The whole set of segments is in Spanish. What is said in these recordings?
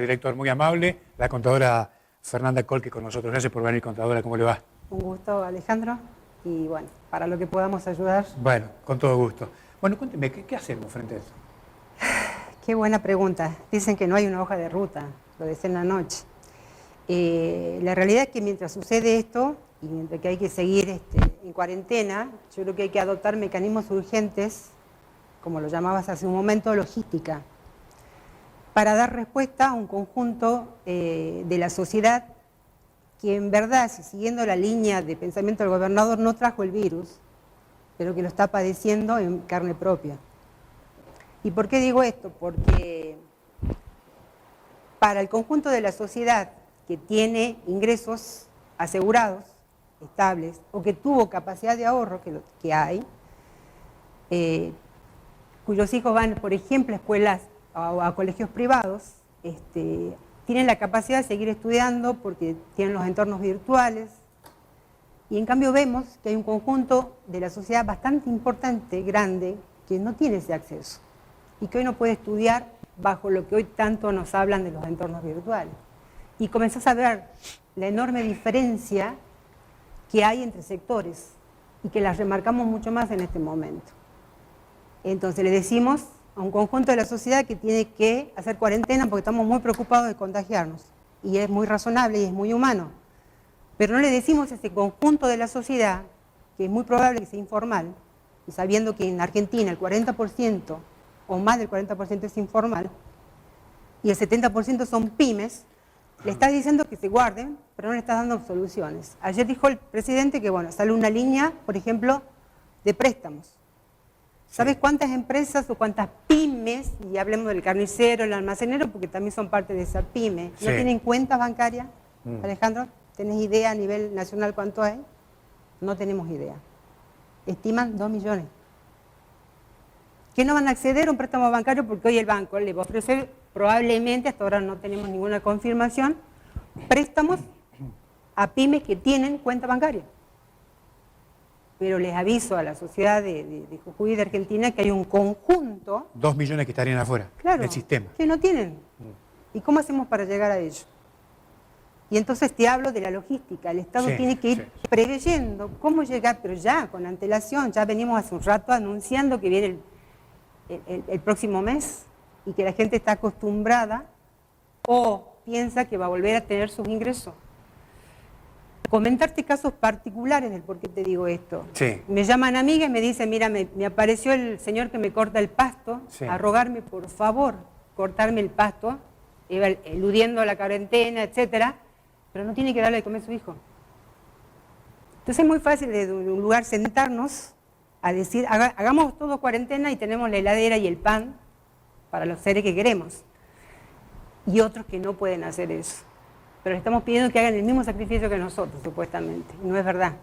Director, muy amable, la contadora Fernanda Colque con nosotros. Gracias por venir, contadora, ¿cómo le va? Un gusto, Alejandro, y bueno, para lo que podamos ayudar. Bueno, con todo gusto. Bueno, cuénteme, ¿qué hacemos frente a eso? Qué buena pregunta. Dicen que no hay una hoja de ruta, lo decían anoche. La realidad es que mientras sucede esto, y mientras que hay que seguir en cuarentena, yo creo que hay que adoptar mecanismos urgentes, como lo llamabas hace un momento, logística, para dar respuesta a un conjunto de la sociedad que en verdad, si siguiendo la línea de pensamiento del gobernador, no trajo el virus, pero que lo está padeciendo en carne propia. ¿Y por qué digo esto? Porque para el conjunto de la sociedad que tiene ingresos asegurados, estables, o que tuvo capacidad de ahorro, que hay, cuyos hijos van, por ejemplo, a escuelas o a colegios privados, tienen la capacidad de seguir estudiando porque tienen los entornos virtuales, y en cambio vemos que hay un conjunto de la sociedad bastante importante, grande, que no tiene ese acceso, y que hoy no puede estudiar bajo lo que hoy tanto nos hablan de los entornos virtuales. Y comenzás a ver la enorme diferencia que hay entre sectores, y que las remarcamos mucho más en este momento. Entonces le decimos a un conjunto de la sociedad que tiene que hacer cuarentena porque estamos muy preocupados de contagiarnos. Y es muy razonable y es muy humano. Pero no le decimos a ese conjunto de la sociedad, que es muy probable que sea informal, y sabiendo que en Argentina el 40% o más del 40% es informal, y el 70% son pymes, le estás diciendo que se guarden, pero no le estás dando soluciones. Ayer dijo el presidente que, bueno, sale una línea, por ejemplo, de préstamos. ¿Sabes cuántas empresas o cuántas pymes, y hablemos del carnicero, el almacenero, porque también son parte de esa pyme, no tienen cuentas bancarias? Alejandro, ¿tenés idea a nivel nacional cuánto hay? No tenemos idea. Estiman 2 millones. Que no van a acceder a un préstamo bancario porque hoy el banco le va a ofrecer, probablemente, hasta ahora no tenemos ninguna confirmación, préstamos a pymes que tienen cuenta bancaria. Pero les aviso a la sociedad de Jujuy y de Argentina que hay un conjunto... 2 millones que estarían afuera del sistema. Que no tienen. ¿Y cómo hacemos para llegar a ello? Y entonces te hablo de la logística. El Estado tiene que ir preveyendo cómo llegar, pero ya, con antelación. Ya venimos hace un rato anunciando que viene el próximo mes y que la gente está acostumbrada o piensa que va a volver a tener sus ingresos. Comentarte casos particulares del por qué te digo esto. Me llaman amigas y me dicen, mira, me apareció el señor que me corta el pasto, a rogarme por favor cortarme el pasto, iba eludiendo la cuarentena, etcétera, pero no tiene que darle de comer a su hijo. Entonces es muy fácil desde un lugar sentarnos a decir, hagamos todo cuarentena y tenemos la heladera y el pan para los seres que queremos. Y otros que no pueden hacer eso. Pero le estamos pidiendo que hagan el mismo sacrificio que nosotros, supuestamente. No es verdad.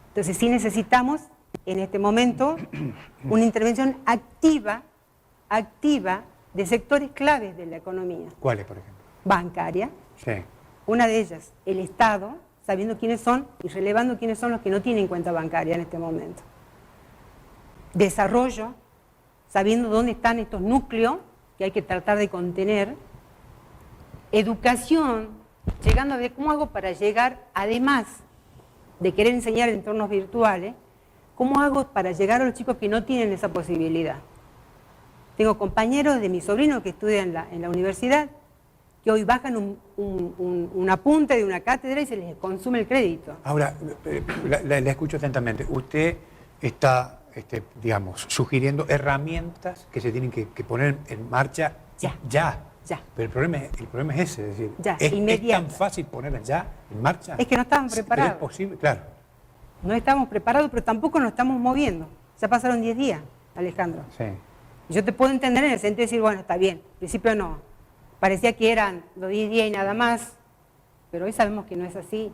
Entonces sí necesitamos, en este momento, una intervención activa de sectores claves de la economía. ¿Cuáles, por ejemplo? Bancaria. Una de ellas, el Estado, sabiendo quiénes son y relevando quiénes son los que no tienen cuenta bancaria en este momento. Desarrollo, sabiendo dónde están estos núcleos que hay que tratar de contener. Educación, llegando a ver cómo hago para llegar, además de querer enseñar en entornos virtuales, cómo hago para llegar a los chicos que no tienen esa posibilidad. Tengo compañeros de mi sobrino que estudian en la universidad, que hoy bajan un apunte de una cátedra y se les consume el crédito. Ahora, la escucho atentamente. Usted está, digamos, sugiriendo herramientas que se tienen que poner en marcha ya. Pero el problema es ese, es decir, ¿es tan fácil ponerlas ya en marcha? Es que no estamos preparados. ¿Es posible? Claro. No estamos preparados, pero tampoco nos estamos moviendo. Ya pasaron 10 días, Alejandro. Yo te puedo entender en el sentido de decir, bueno, está bien, al principio no. Parecía que eran los 10 días y nada más, pero hoy sabemos que no es así.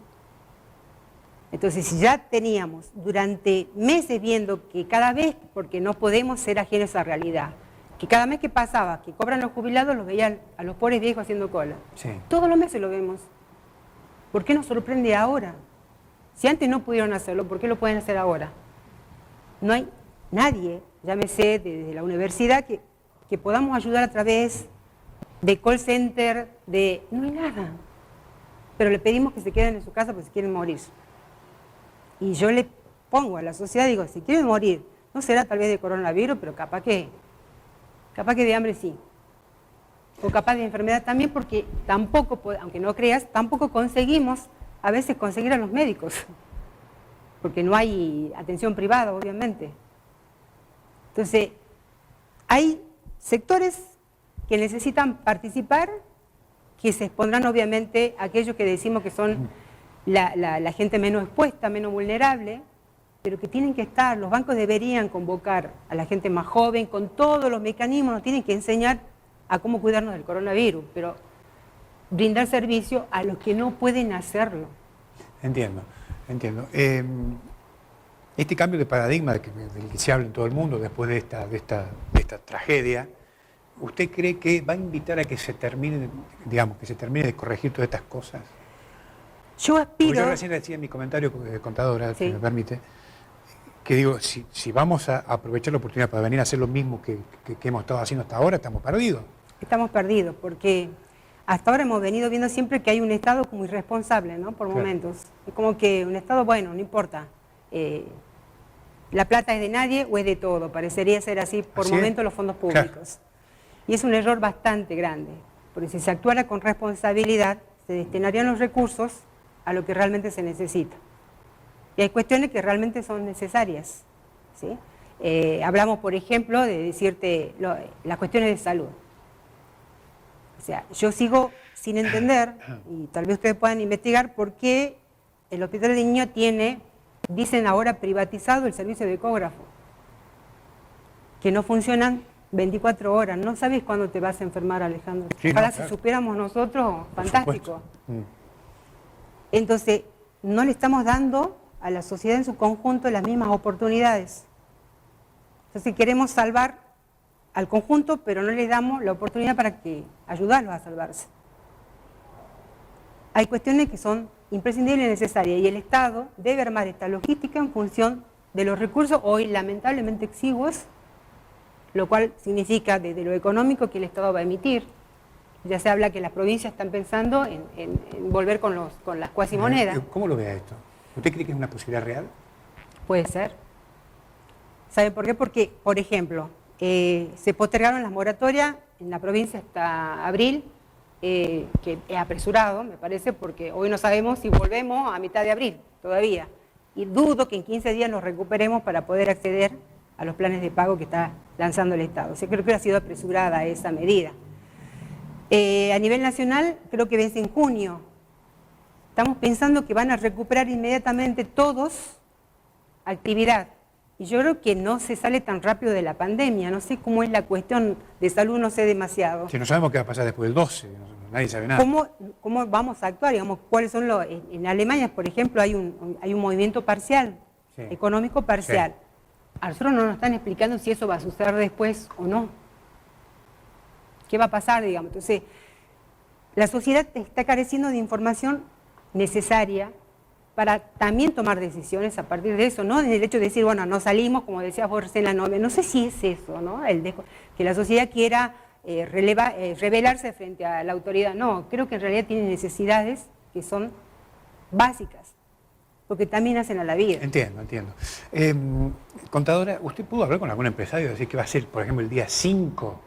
Entonces, si ya teníamos durante meses viendo que cada vez, porque no podemos ser ajenos a esa realidad, que cada mes que pasaba, que cobran los jubilados, los veían a los pobres viejos haciendo cola. Todos los meses lo vemos. ¿Por qué nos sorprende ahora? Si antes no pudieron hacerlo, ¿por qué lo pueden hacer ahora? No hay nadie, llámese desde la universidad, que podamos ayudar a través de call center, no hay nada. Pero le pedimos que se queden en su casa porque se quieren morir. Y yo le pongo a la sociedad, digo, si quieren morir, no será tal vez de coronavirus, pero capaz que de hambre sí. O capaz de enfermedad también, porque tampoco, aunque no creas, tampoco conseguimos a veces conseguir a los médicos. Porque no hay atención privada, obviamente. Entonces, hay sectores que necesitan participar, que se expondrán obviamente aquellos que decimos que son la gente menos expuesta, menos vulnerable, pero que tienen que estar, los bancos deberían convocar a la gente más joven, con todos los mecanismos, nos tienen que enseñar a cómo cuidarnos del coronavirus, pero brindar servicio a los que no pueden hacerlo. Entiendo. Este cambio de paradigma del que se habla en todo el mundo después de esta tragedia, ¿usted cree que va a invitar a que se termine, de corregir todas estas cosas? Yo aspiro... Porque yo recién decía en mi comentario, contadora, sí, si me permite, que digo, si vamos a aprovechar la oportunidad para venir a hacer lo mismo que hemos estado haciendo hasta ahora, estamos perdidos. Estamos perdidos, porque hasta ahora hemos venido viendo siempre que hay un Estado como irresponsable, ¿no? Por momentos. Es como que un Estado, bueno, no importa. La plata es de nadie o es de todo. Parecería ser así por momentos los fondos públicos. Claro. Y es un error bastante grande, porque si se actuara con responsabilidad, se destinarían los recursos a lo que realmente se necesita. Y hay cuestiones que realmente son necesarias, ¿sí? Hablamos, por ejemplo, de decirte las cuestiones de salud. O sea, yo sigo sin entender, y tal vez ustedes puedan investigar, por qué el Hospital de Niños tiene, dicen ahora, privatizado el servicio de ecógrafo, que no funcionan 24 horas. No sabes cuándo te vas a enfermar, Alejandro. Sí, ojalá si supiéramos nosotros, fantástico. Entonces, no le estamos dando a la sociedad en su conjunto las mismas oportunidades. Entonces queremos salvar al conjunto, pero no les damos la oportunidad para ayudarlos a salvarse. Hay cuestiones que son imprescindibles y necesarias, y el Estado debe armar esta logística en función de los recursos hoy lamentablemente exiguos, lo cual significa desde lo económico que el Estado va a emitir. Ya se habla que las provincias están pensando en volver con las cuasimonedas. ¿Cómo lo ve a esto? ¿Usted cree que es una posibilidad real? Puede ser. ¿Sabe por qué? Porque, por ejemplo, se postergaron las moratorias en la provincia hasta abril, que es apresurado, me parece, porque hoy no sabemos si volvemos a mitad de abril todavía. Y dudo que en 15 días nos recuperemos para poder acceder a los planes de pago que está lanzando el Estado. O sea, creo que ha sido apresurada esa medida. A nivel nacional, creo que vence en junio. Estamos pensando que van a recuperar inmediatamente todos actividad. Y yo creo que no se sale tan rápido de la pandemia. No sé cómo es la cuestión de salud, no sé demasiado. Si no sabemos qué va a pasar después del 12, nadie sabe nada. ¿Cómo vamos a actuar? Digamos, ¿cuáles son en Alemania, por ejemplo, hay un movimiento parcial, sí, económico parcial. Sí. A nosotros no nos están explicando si eso va a suceder después o no. ¿Qué va a pasar, digamos? Entonces, la sociedad está careciendo de información necesaria para también tomar decisiones a partir de eso, ¿no? El hecho de decir, bueno, no salimos, como decías vos en la novela, no sé si es eso, ¿no? Que la sociedad quiera rebelarse frente a la autoridad. No, creo que en realidad tiene necesidades que son básicas, porque también hacen a la vida. Entiendo. Contadora, ¿usted pudo hablar con algún empresario y decir que va a ser, por ejemplo, el día 5?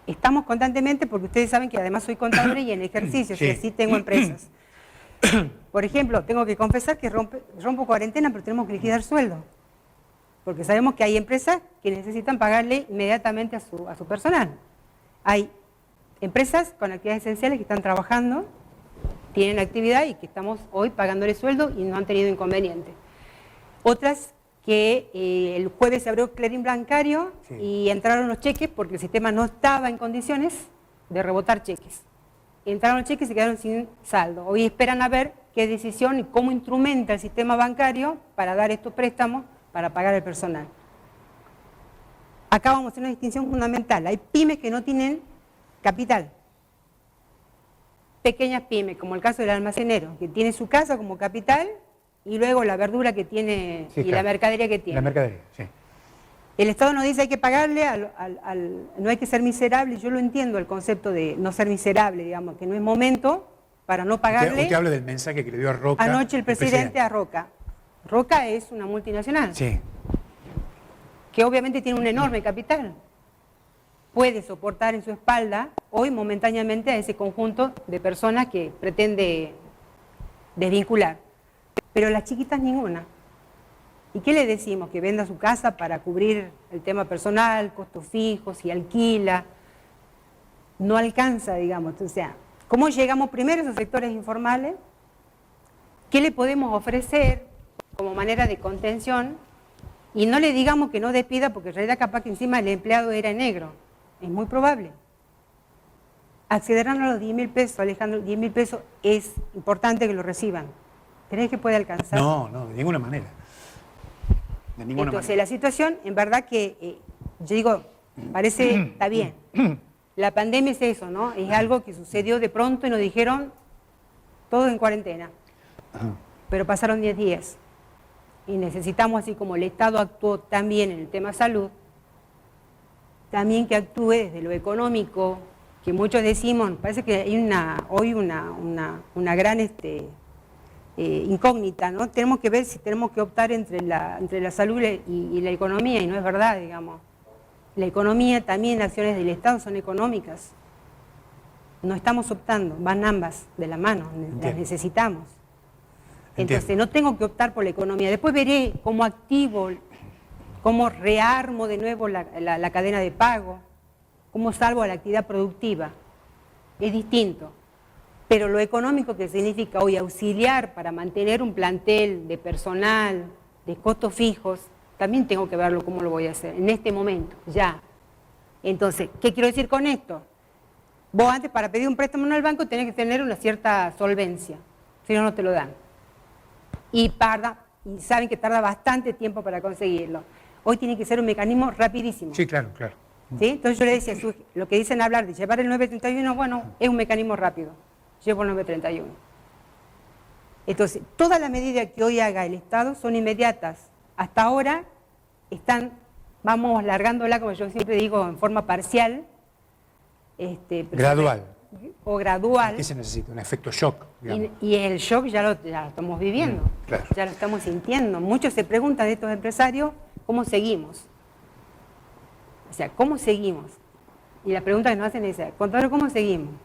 Estamos constantemente, porque ustedes saben que además soy contadora y en ejercicio, sí, sí tengo empresas. Por ejemplo, tengo que confesar que rompo cuarentena, pero tenemos que liquidar sueldo. Porque sabemos que hay empresas que necesitan pagarle inmediatamente a su personal. Hay empresas con actividades esenciales que están trabajando, tienen actividad y que estamos hoy pagándole sueldo y no han tenido inconveniente. Otras que el jueves se abrió clearing bancario, sí, y entraron los cheques porque el sistema no estaba en condiciones de rebotar cheques. Entraron los cheques y se quedaron sin saldo. Hoy esperan a ver qué decisión y cómo instrumenta el sistema bancario para dar estos préstamos para pagar al personal. Acá vamos a hacer una distinción fundamental. Hay pymes que no tienen capital. Pequeñas pymes, como el caso del almacenero, que tiene su casa como capital y luego la verdura que tiene, sí, y claro, la mercadería que tiene. La mercadería, sí. El Estado nos dice hay que pagarle, no hay que ser miserable. Yo lo entiendo, el concepto de no ser miserable, digamos, que no es momento para no pagarle. Usted habla del mensaje que le dio a Roca. Anoche el presidente a Roca. Roca es una multinacional. Sí. Que obviamente tiene un enorme capital. Puede soportar en su espalda hoy momentáneamente a ese conjunto de personas que pretende desvincular. Pero las chiquitas ninguna. ¿Y qué le decimos? Que venda su casa para cubrir el tema personal, costos fijos, y alquila. No alcanza, digamos. O sea, ¿cómo llegamos primero a esos sectores informales? ¿Qué le podemos ofrecer como manera de contención? Y no le digamos que no despida, porque en realidad capaz que encima el empleado era negro. Es muy probable. Accederán a los 10.000 pesos, Alejandro. 10.000 pesos es importante que lo reciban. ¿Crees que puede alcanzar? No, de ninguna manera. De ninguna Entonces, manera. la situación, en verdad que, yo digo, parece, está bien. La pandemia es eso, ¿no? Es algo que sucedió de pronto y nos dijeron, todos en cuarentena. Pero pasaron 10 días. Y necesitamos, así como el Estado actuó también en el tema salud, también que actúe desde lo económico, que muchos decimos, parece que hay hoy una gran incógnita, ¿no? Tenemos que ver si tenemos que optar entre la salud y la economía, y no es verdad, digamos. La economía, también las acciones del Estado son económicas. No estamos optando, van ambas de la mano, las necesitamos. Entonces no tengo que optar por la economía. Después veré cómo activo, cómo rearmo de nuevo la cadena de pago, cómo salvo a la actividad productiva. Es distinto. Pero lo económico, que significa hoy auxiliar para mantener un plantel de personal, de costos fijos, también tengo que verlo cómo lo voy a hacer, en este momento, ya. Entonces, ¿qué quiero decir con esto? Vos antes, para pedir un préstamo en el banco, tenés que tener una cierta solvencia, si no, no te lo dan. Y saben que tarda bastante tiempo para conseguirlo. Hoy tiene que ser un mecanismo rapidísimo. Sí, claro. ¿Sí? Entonces yo le decía, lo que dicen hablar de llevar el 931, bueno, es un mecanismo rápido. Llevo el 931. Entonces, todas las medidas que hoy haga el Estado son inmediatas. Hasta ahora vamos largándola, como yo siempre digo, en forma parcial. Gradual. O gradual. ¿Qué se necesita? Un efecto shock, digamos. Y el shock ya lo estamos viviendo, claro. Ya lo estamos sintiendo. Muchos se preguntan de estos empresarios, ¿cómo seguimos? O sea, ¿cómo seguimos? Y la pregunta que nos hacen es, contador, ¿cómo seguimos?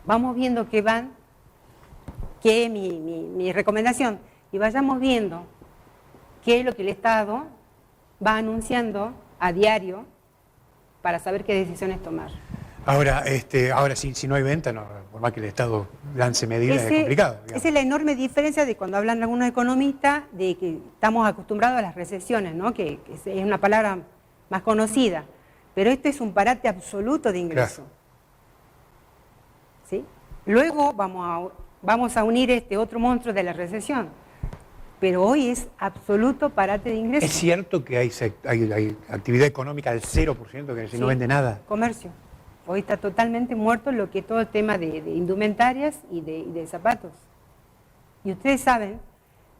Vamos viendo qué van, qué es mi recomendación, y vayamos viendo qué es lo que el Estado va anunciando a diario para saber qué decisiones tomar. Ahora si no hay venta, por más que el Estado lance medidas, es complicado. Digamos. Esa es la enorme diferencia de cuando hablan algunos economistas, de que estamos acostumbrados a las recesiones, ¿no? que es una palabra más conocida, pero esto es un parate absoluto de ingreso. Claro. ¿Sí? Luego vamos a unir otro monstruo de la recesión, pero hoy es absoluto parate de ingresos. ¿Es cierto que hay actividad económica al 0%, que si no vende nada? Comercio. Hoy está totalmente muerto lo que es todo el tema de indumentarias y de zapatos. Y ustedes saben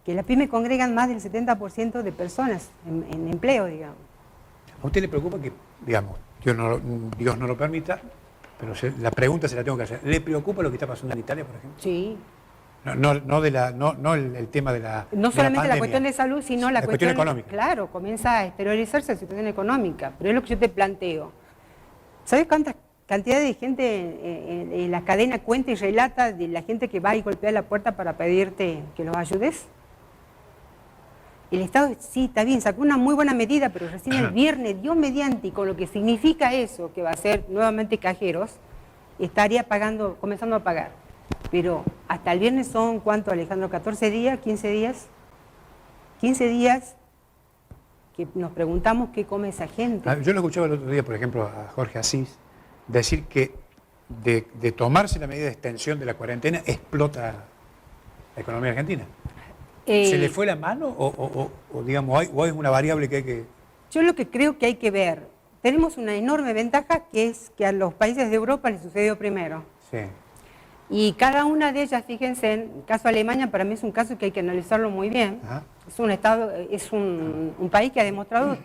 que las pymes congregan más del 70% de personas en empleo, digamos. ¿A usted le preocupa que, digamos, Dios no lo permita, pero la pregunta se la tengo que hacer, ¿le preocupa lo que está pasando en Italia, por ejemplo? Sí. No el tema de la No solamente la cuestión de salud, sino la cuestión económica. Claro, comienza a exteriorizarse la situación económica, pero es lo que yo te planteo. ¿Sabes cuánta cantidad de gente en la cadena cuenta y relata de la gente que va y golpea la puerta para pedirte que los ayudes? El Estado, sí, está bien, sacó una muy buena medida, pero recién el viernes, Dios mediante, y con lo que significa eso, que va a ser nuevamente cajeros, estaría comenzando a pagar. Pero hasta el viernes son, ¿cuánto, Alejandro? ¿14 días? ¿15 días? 15 días que nos preguntamos qué come esa gente. Yo lo escuchaba el otro día, por ejemplo, a Jorge Asís, decir que de tomarse la medida de extensión de la cuarentena, explota la economía argentina. ¿Se le fue la mano o digamos, o es una variable que hay que...? Yo lo que creo que hay que ver, tenemos una enorme ventaja, que es que a los países de Europa les sucedió primero. Sí. Y cada una de ellas, fíjense, en el caso de Alemania, para mí es un caso que hay que analizarlo muy bien. Ajá. Es un país que ha demostrado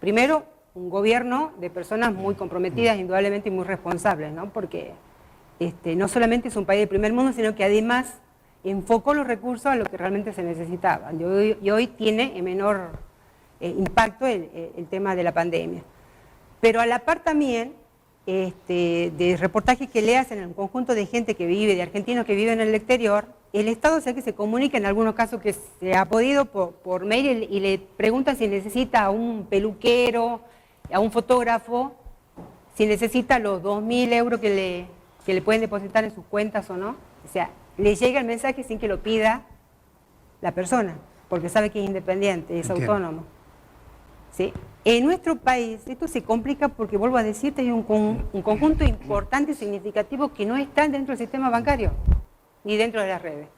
primero, un gobierno de personas muy comprometidas, indudablemente, y muy responsables, ¿no? Porque no solamente es un país del primer mundo, sino que además enfocó los recursos a lo que realmente se necesitaba. Y hoy tiene en menor impacto el tema de la pandemia. Pero a la par también, de reportajes que leas en el conjunto de gente que vive, de argentinos que viven en el exterior, el Estado sé que se comunica en algunos casos que se ha podido por mail y le preguntan si necesita a un peluquero, a un fotógrafo, si necesita los 2.000 euros que le pueden depositar en sus cuentas o no. O sea, le llega el mensaje sin que lo pida la persona, porque sabe que es independiente, es autónomo. ¿Sí? En nuestro país esto se complica porque, vuelvo a decirte, hay un conjunto importante y significativo que no está dentro del sistema bancario, ni dentro de las redes.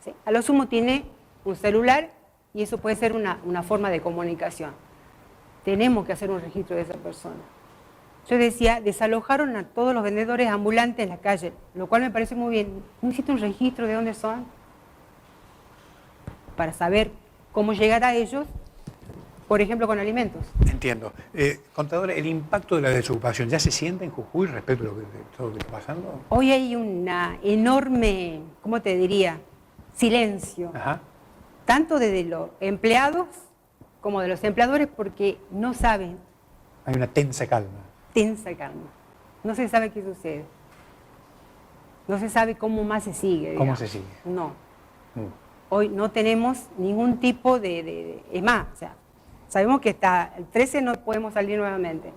¿Sí? A lo sumo tiene un celular y eso puede ser una forma de comunicación. Tenemos que hacer un registro de esa persona. Yo decía, desalojaron a todos los vendedores ambulantes en la calle, lo cual me parece muy bien. ¿No existe un registro de dónde son? Para saber cómo llegar a ellos, por ejemplo, con alimentos. Entiendo. Contadora, ¿el impacto de la desocupación ya se siente en Jujuy respecto a todo lo que está pasando? Hoy hay una enorme, ¿cómo te diría?, silencio. Ajá. Tanto de los empleados como de los empleadores, porque no saben. Hay una tensa calma. Tensa calma. No se sabe qué sucede. No se sabe cómo más se sigue. ¿Cómo digamos. se sigue? No. Hoy no tenemos ningún tipo de... Es más, o sea, sabemos que hasta el 13 no podemos salir nuevamente,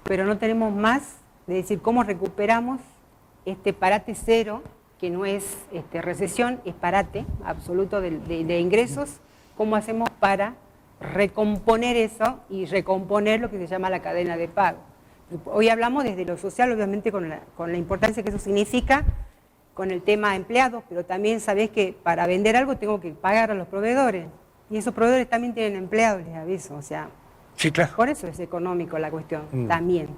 pero no tenemos más de decir cómo recuperamos este parate cero, que no es recesión, es parate absoluto de ingresos. ¿Cómo hacemos para recomponer eso y recomponer lo que se llama la cadena de pago? Hoy hablamos desde lo social, obviamente con la importancia que eso significa, con el tema empleados, pero también sabés que para vender algo tengo que pagar a los proveedores, y esos proveedores también tienen empleados, les aviso, o sea, sí, claro. Por eso es económico la cuestión, también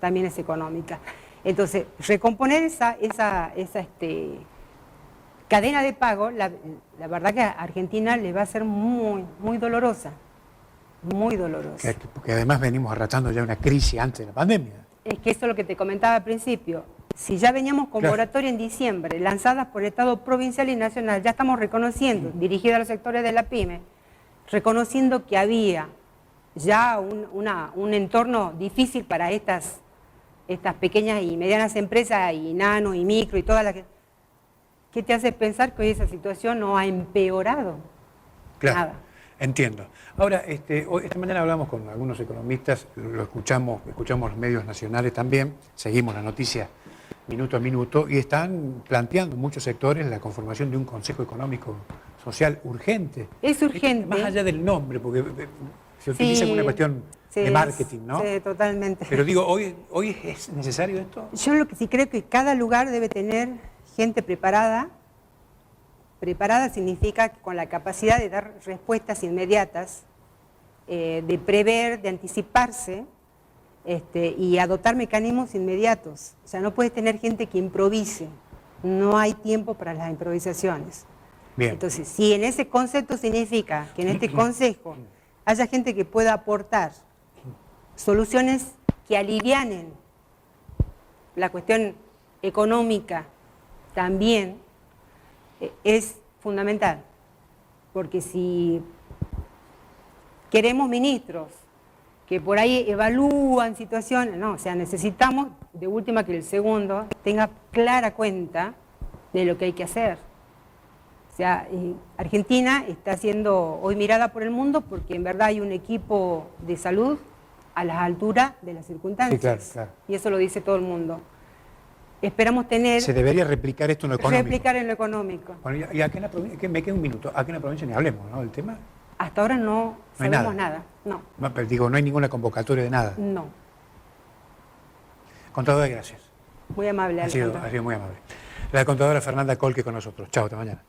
es económica. Entonces, recomponer esa cadena de pago, la verdad que a Argentina le va a ser muy, muy dolorosa. Muy dolorosa. Porque además venimos arrastrando ya una crisis antes de la pandemia. Es que eso es lo que te comentaba al principio. Si ya veníamos con moratoria en diciembre, lanzadas por el Estado provincial y nacional, ya estamos reconociendo, dirigida a los sectores de la PYME, reconociendo que había ya un entorno difícil para estas pequeñas y medianas empresas, y nano, y micro, y todas las que... ¿Qué te hace pensar que hoy esa situación no ha empeorado? Claro, nada. Entiendo. Ahora, esta mañana hablamos con algunos economistas, lo escuchamos los medios nacionales también, seguimos la noticia minuto a minuto, y están planteando muchos sectores la conformación de un Consejo Económico Social urgente. Es urgente. Más allá del nombre, porque se utiliza como una cuestión de marketing, ¿no? Sí, totalmente. Pero digo, ¿hoy es necesario esto? Yo lo que sí creo que cada lugar debe tener gente preparada. Preparada significa que con la capacidad de dar respuestas inmediatas, de prever, de anticiparse, y adoptar mecanismos inmediatos. O sea, no puedes tener gente que improvise. No hay tiempo para las improvisaciones. Bien. Entonces, si en ese concepto significa que en este consejo haya gente que pueda aportar soluciones que alivianen la cuestión económica también, es fundamental. Porque si queremos ministros que por ahí evalúan situaciones, no, o sea, necesitamos de última que el segundo tenga clara cuenta de lo que hay que hacer. O sea, Argentina está siendo hoy mirada por el mundo porque en verdad hay un equipo de salud a las alturas de las circunstancias. Sí, claro, claro. Y eso lo dice todo el mundo. Esperamos tener... Se debería replicar esto en lo económico. Replicar en lo económico. Bueno, y aquí en la provincia, me queda un minuto, aquí en la provincia ni hablemos, ¿no?, del tema. Hasta ahora no sabemos nada. No. No, pero digo, no hay ninguna convocatoria de nada. No. Contadora, gracias. Muy amable, Ha sido muy amable. La contadora Fernanda Colque con nosotros. Chao, hasta mañana.